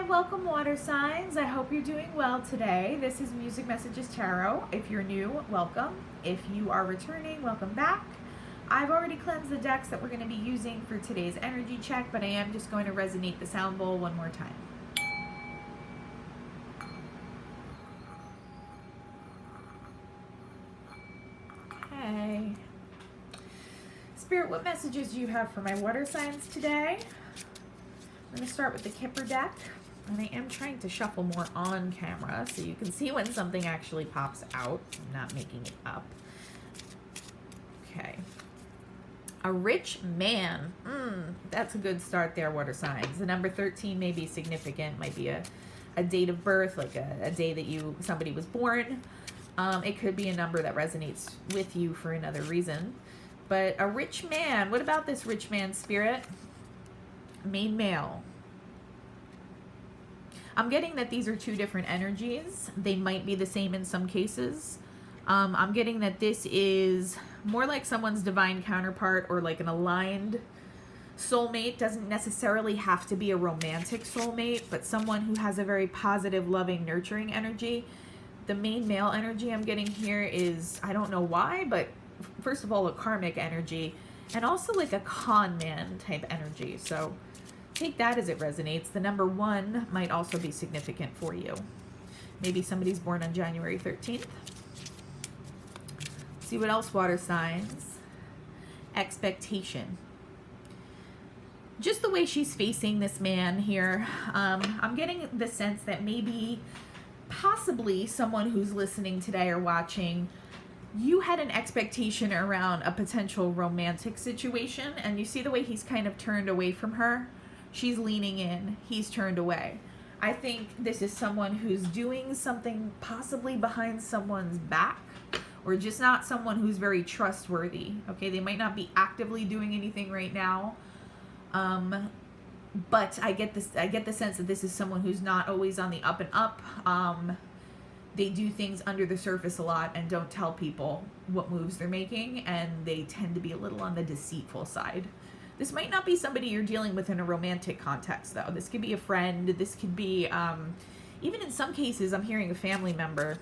Welcome water signs. I hope you're doing well today. This is Music Messages Tarot. If you're new, welcome. If you are returning, welcome back. I've already cleansed the decks that we're going to be using for today's energy check, but I am just going to resonate the sound bowl one more time. Okay. Spirit, what messages do you have for my water signs today? I'm going to start with the Kipper deck, and I am trying to shuffle more on camera so you can see when something actually pops out. I'm not making it up. Okay. A rich man. That's a good start there, water signs. The number 13 may be significant, might be a date of birth, like a day that somebody was born. It could be a number that resonates with you for another reason. But a rich man, what about this rich man, Spirit? Main male. I'm getting that these are two different energies. They might be the same in some cases. I'm getting that this is more like someone's divine counterpart or like an aligned soulmate. Doesn't necessarily have to be a romantic soulmate, but someone who has a very positive, loving, nurturing energy. The main male energy I'm getting here is, I don't know why, but first of all, a karmic energy and also like a con man type energy. So take that as it resonates. The number 1 might also be significant for you. Maybe somebody's born on January 13th. See what else, water signs. Expectation. Just the way she's facing this man here, I'm getting the sense that maybe, possibly someone who's listening today or watching, you had an expectation around a potential romantic situation, and you see the way he's kind of turned away from her. She's leaning in, he's turned away. I think this is someone who's doing something possibly behind someone's back, or just not someone who's very trustworthy. Okay, they might not be actively doing anything right now, but I get the sense that this is someone who's not always on the up and up. They do things under the surface a lot and don't tell people what moves they're making, and they tend to be a little on the deceitful side. This might not be somebody you're dealing with in a romantic context, though. This could be a friend. This could be, even in some cases, I'm hearing a family member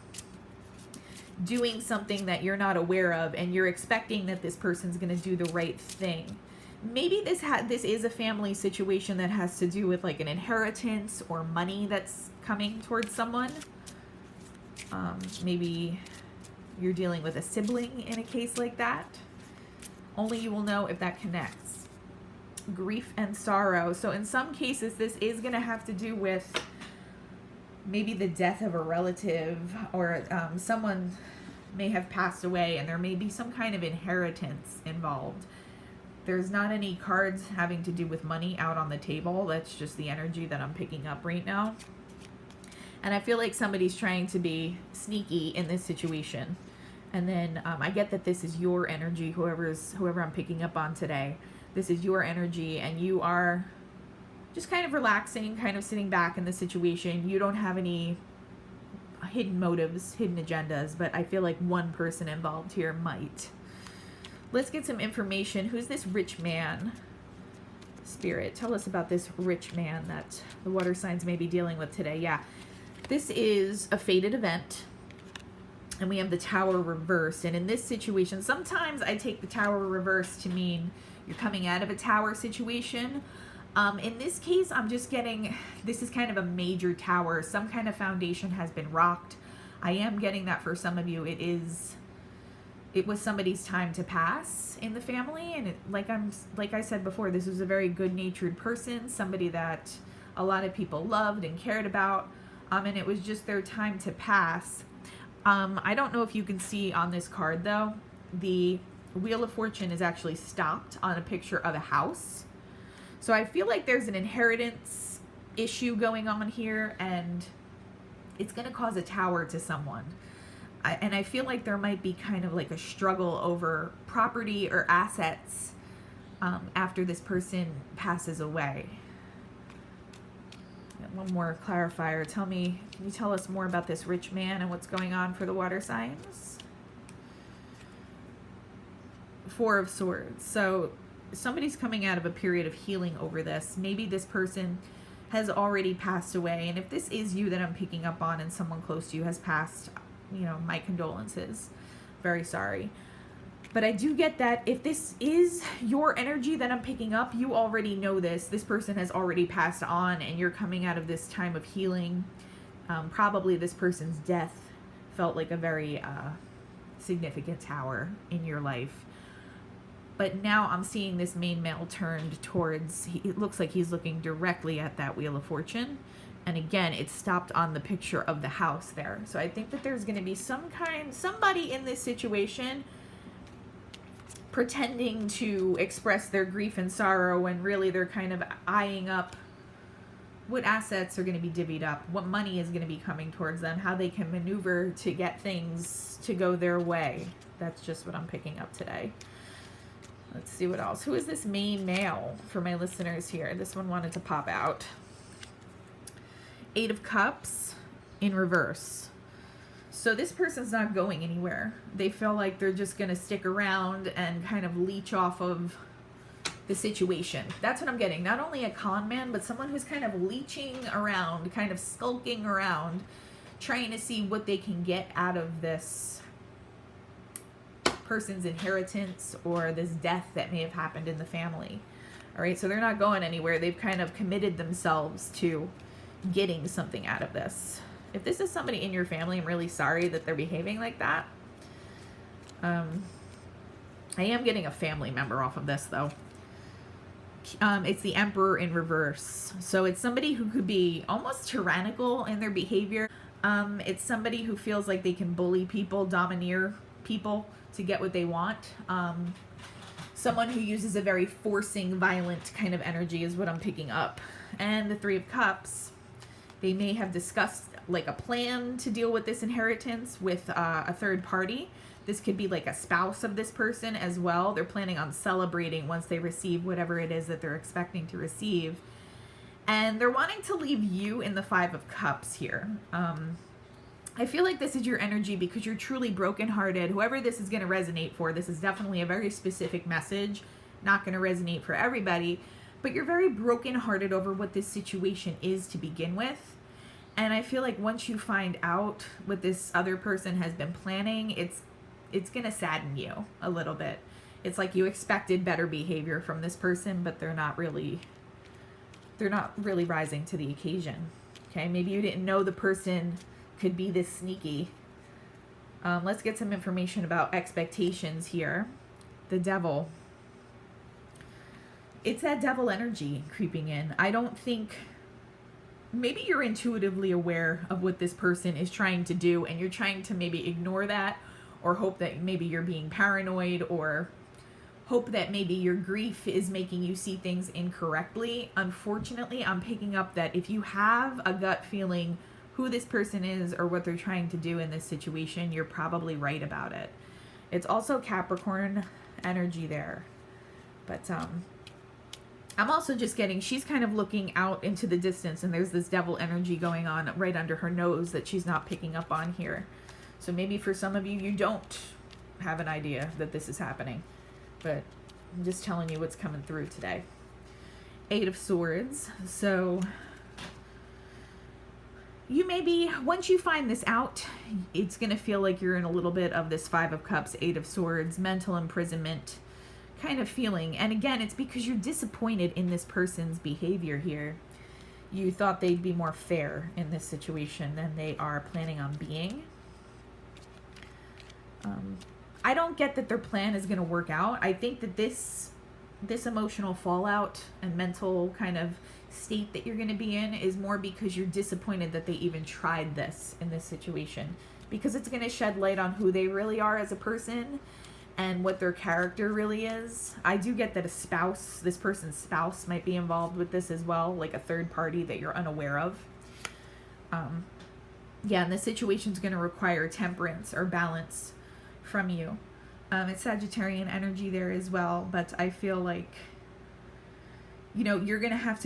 doing something that you're not aware of, and you're expecting that this person's going to do the right thing. Maybe this is a family situation that has to do with like an inheritance or money that's coming towards someone. Maybe you're dealing with a sibling in a case like that. Only you will know if that connects. Grief and sorrow. So in some cases, this is going to have to do with maybe the death of a relative, or someone may have passed away and there may be some kind of inheritance involved. There's not any cards having to do with money out on the table. That's just the energy that I'm picking up right now. And I feel like somebody's trying to be sneaky in this situation. And then I get that this is your energy, whoever I'm picking up on today. This is your energy, and you are just kind of relaxing, kind of sitting back in the situation. You don't have any hidden motives, hidden agendas, but I feel like one person involved here might. Let's get some information. Who's this rich man? Spirit, tell us about this rich man that the water signs may be dealing with today. Yeah, this is a fated event. And we have the Tower reversed. And in this situation, sometimes I take the Tower reversed to mean you're coming out of a tower situation. In this case, I'm just getting, this is kind of a major tower. Some kind of foundation has been rocked. I am getting that for some of you. It was somebody's time to pass in the family. And like I said before, this was a very good-natured person, somebody that a lot of people loved and cared about. And it was just their time to pass. I don't know if you can see on this card, though, the Wheel of Fortune is actually stopped on a picture of a house. So I feel like there's an inheritance issue going on here, and it's going to cause a tower to someone. And I feel like there might be kind of like a struggle over property or assets after this person passes away. One more clarifier. Can you tell us more about this rich man and what's going on for the water signs? 4 of Swords. So somebody's coming out of a period of healing over this. Maybe this person has already passed away. And if this is you that I'm picking up on and someone close to you has passed, you know, my condolences. Very sorry. But I do get that if this is your energy that I'm picking up, you already know this. This person has already passed on and you're coming out of this time of healing. Probably this person's death felt like a very significant tower in your life. But now I'm seeing this main male turned towards, it looks like he's looking directly at that Wheel of Fortune. And again, it's stopped on the picture of the house there. So I think that there's going to be somebody in this situation pretending to express their grief and sorrow when really they're kind of eyeing up what assets are going to be divvied up, what money is going to be coming towards them, how they can maneuver to get things to go their way. That's just what I'm picking up today. Let's see what else. Who is this main male for my listeners here? This one wanted to pop out. 8 of Cups in reverse. So this person's not going anywhere. They feel like they're just going to stick around and kind of leech off of the situation. That's what I'm getting. Not only a con man, but someone who's kind of leeching around, kind of skulking around, trying to see what they can get out of this person's inheritance or this death that may have happened in the family. All right, so they're not going anywhere. They've kind of committed themselves to getting something out of this. If this is somebody in your family, I'm really sorry that they're behaving like that. I am getting a family member off of this, though. It's the Emperor in reverse. So it's somebody who could be almost tyrannical in their behavior. It's somebody who feels like they can bully people, domineer people to get what they want. Someone who uses a very forcing, violent kind of energy is what I'm picking up. And the 3 of Cups, they may have discussed like a plan to deal with this inheritance with a third party. This could be like a spouse of this person as well. They're planning on celebrating once they receive whatever it is that they're expecting to receive. And they're wanting to leave you in the 5 of Cups here. I feel like this is your energy because you're truly brokenhearted. Whoever this is going to resonate for, this is definitely a very specific message. Not going to resonate for everybody. But you're very brokenhearted over what this situation is to begin with. And I feel like once you find out what this other person has been planning, it's going to sadden you a little bit. It's like you expected better behavior from this person, but they're not really rising to the occasion. Okay, maybe you didn't know the person could be this sneaky. Let's get some information about expectations here. The Devil. It's that devil energy creeping in. I don't think... Maybe you're intuitively aware of what this person is trying to do and you're trying to maybe ignore that or hope that maybe you're being paranoid or hope that maybe your grief is making you see things incorrectly. Unfortunately, I'm picking up that if you have a gut feeling who this person is or what they're trying to do in this situation, you're probably right about it. It's also Capricorn energy there. But I'm also just getting, she's kind of looking out into the distance and there's this devil energy going on right under her nose that she's not picking up on here. So maybe for some of you, you don't have an idea that this is happening. But I'm just telling you what's coming through today. 8 of Swords. So you may be, once you find this out, it's going to feel like you're in a little bit of this 5 of Cups, 8 of Swords, mental imprisonment kind of feeling. And again, it's because you're disappointed in this person's behavior here. You thought they'd be more fair in this situation than they are planning on being. I don't get that their plan is going to work out. I think that this emotional fallout and mental kind of state that you're going to be in is more because you're disappointed that they even tried this in this situation, because it's going to shed light on who they really are as a person and what their character really is. I do get that a spouse, this person's spouse, might be involved with this as well, like a third party that you're unaware of. Yeah, and the situation's going to require temperance or balance from you. It's Sagittarian energy there as well, but I feel like, you know, you're going to have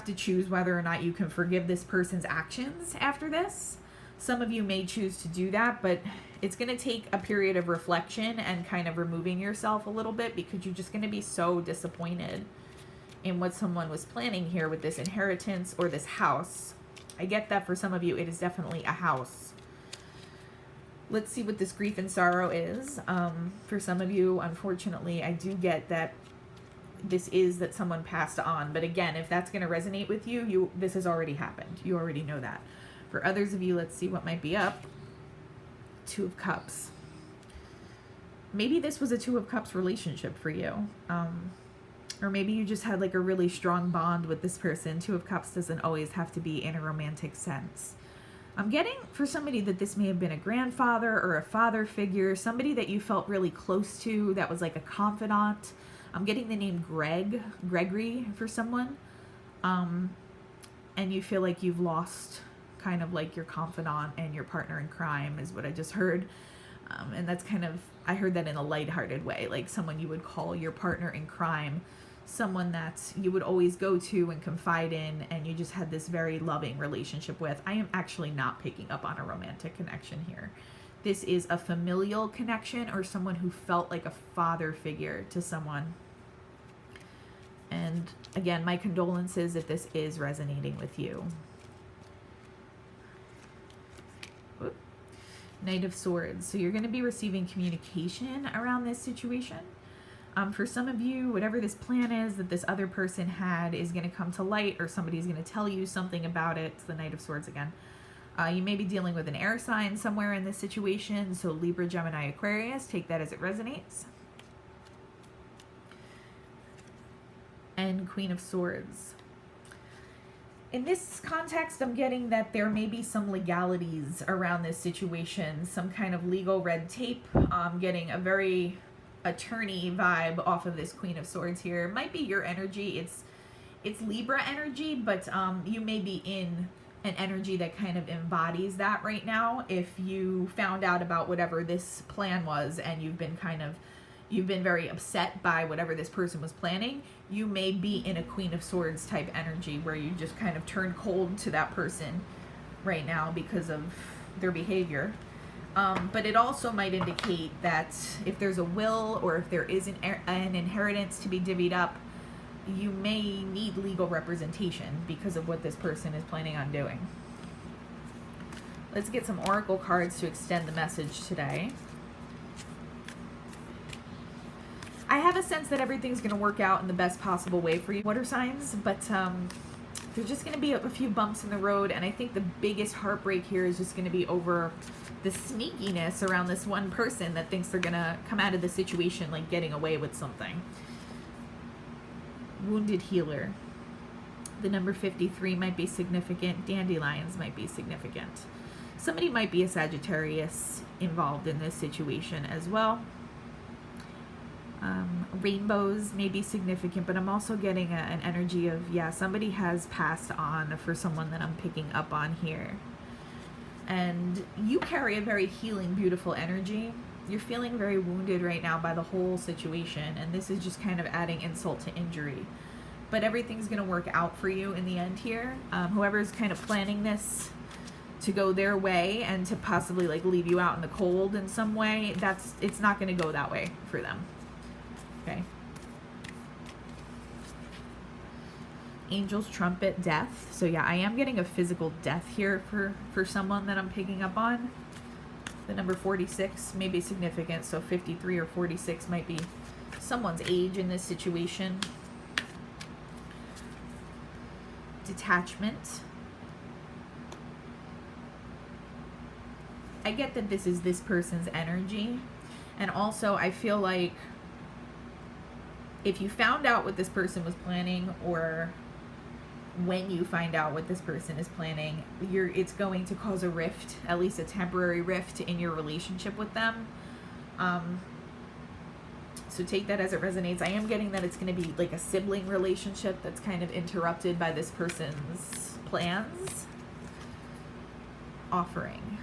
to choose whether or not you can forgive this person's actions after this. Some of you may choose to do that, but it's going to take a period of reflection and kind of removing yourself a little bit because you're just going to be so disappointed in what someone was planning here with this inheritance or this house. I get that for some of you, it is definitely a house. Let's see what this grief and sorrow is. For some of you, unfortunately, I do get that this is that someone passed on. But again, if that's going to resonate with you, this has already happened. You already know that. For others of you, let's see what might be up. Two of Cups. Maybe this was a Two of Cups relationship for you. Or maybe you just had like a really strong bond with this person. Two of Cups doesn't always have to be in a romantic sense. I'm getting for somebody that this may have been a grandfather or a father figure, somebody that you felt really close to, that was like a confidant. I'm getting the name Gregory for someone. And you feel like you've lost kind of like your confidant and your partner in crime is what I just heard. And that's kind of, I heard that in a lighthearted way, like someone you would call your partner in crime, someone that you would always go to and confide in, and you just had this very loving relationship with. I am actually not picking up on a romantic connection here. This is a familial connection or someone who felt like a father figure to someone. And again, my condolences if this is resonating with you. Oop. Knight of Swords. So you're going to be receiving communication around this situation. For some of you, whatever this plan is that this other person had is going to come to light, or somebody's going to tell you something about it. It's the Knight of Swords again. You may be dealing with an air sign somewhere in this situation. So Libra, Gemini, Aquarius, take that as it resonates. And Queen of Swords. In this context, I'm getting that there may be some legalities around this situation, some kind of legal red tape. I'm getting a very attorney vibe off of this Queen of Swords here. It might be your energy. It's Libra energy, but you may be in an energy that kind of embodies that right now. If you found out about whatever this plan was and you've been very upset by whatever this person was planning, you may be in a Queen of Swords type energy where you just kind of turn cold to that person right now because of their behavior. But it also might indicate that if there's a will or if there is an inheritance to be divvied up, you may need legal representation because of what this person is planning on doing. Let's get some oracle cards to extend the message today. I have a sense that everything's going to work out in the best possible way for you, water signs, but there's just going to be a few bumps in the road, and I think the biggest heartbreak here is just going to be over the sneakiness around this one person that thinks they're going to come out of the situation like getting away with something. Wounded Healer. The number 53 might be significant. Dandelions might be significant. Somebody might be a Sagittarius involved in this situation as well. Rainbows may be significant, but I'm also getting an energy of, yeah, somebody has passed on for someone that I'm picking up on here. And you carry a very healing, beautiful energy. You're feeling very wounded right now by the whole situation, and this is just kind of adding insult to injury. But everything's going to work out for you in the end here. Whoever's kind of planning this to go their way and to possibly like leave you out in the cold in some way, it's not going to go that way for them. Okay. Angel's Trumpet, Death. So yeah, I am getting a physical death here for someone that I'm picking up on. The number 46 may be significant, so 53 or 46 might be someone's age in this situation. Detachment. I get that this is this person's energy, and also I feel like if you found out what this person was planning, or when you find out what this person is planning, it's going to cause a rift, at least a temporary rift in your relationship with them. So take that as it resonates. I am getting that it's going to be like a sibling relationship that's kind of interrupted by this person's plans. Offering.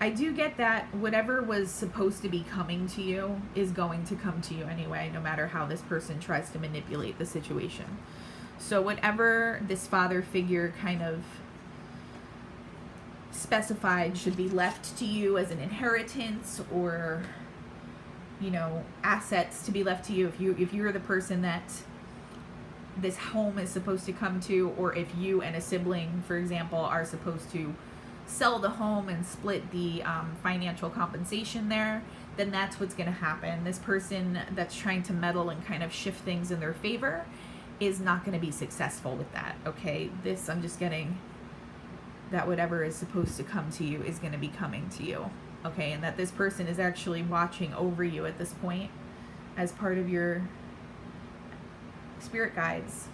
I do get that whatever was supposed to be coming to you is going to come to you anyway, no matter how this person tries to manipulate the situation. So whatever this father figure kind of specified should be left to you as an inheritance, or assets to be left to you, if you're the person that this home is supposed to come to, or if you and a sibling, for example, are supposed to sell the home and split the financial compensation there, then that's what's going to happen. This person that's trying to meddle and kind of shift things in their favor is not going to be successful with that, okay? I'm just getting that whatever is supposed to come to you is going to be coming to you, okay? And that this person is actually watching over you at this point as part of your spirit guides,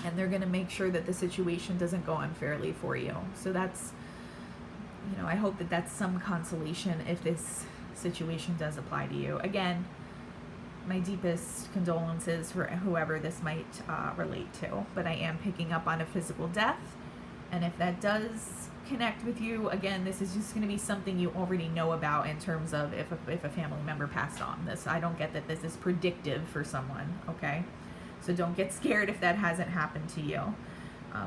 and they're going to make sure that the situation doesn't go unfairly for you. So that's, I hope that that's some consolation if this situation does apply to you. Again, my deepest condolences for whoever this might relate to, but I am picking up on a physical death, and if that does connect with you, again, this is just going to be something you already know about in terms of if a family member passed on. I don't get that this is predictive for someone, okay? So don't get scared if that hasn't happened to you.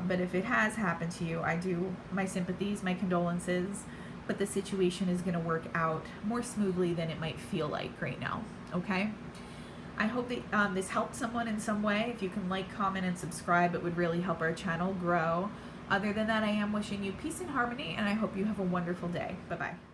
But if it has happened to you, I do my sympathies, my condolences, but the situation is going to work out more smoothly than it might feel like right now, okay? I hope that this helped someone in some way. If you can like, comment, and subscribe, it would really help our channel grow. Other than that, I am wishing you peace and harmony, and I hope you have a wonderful day. Bye-bye.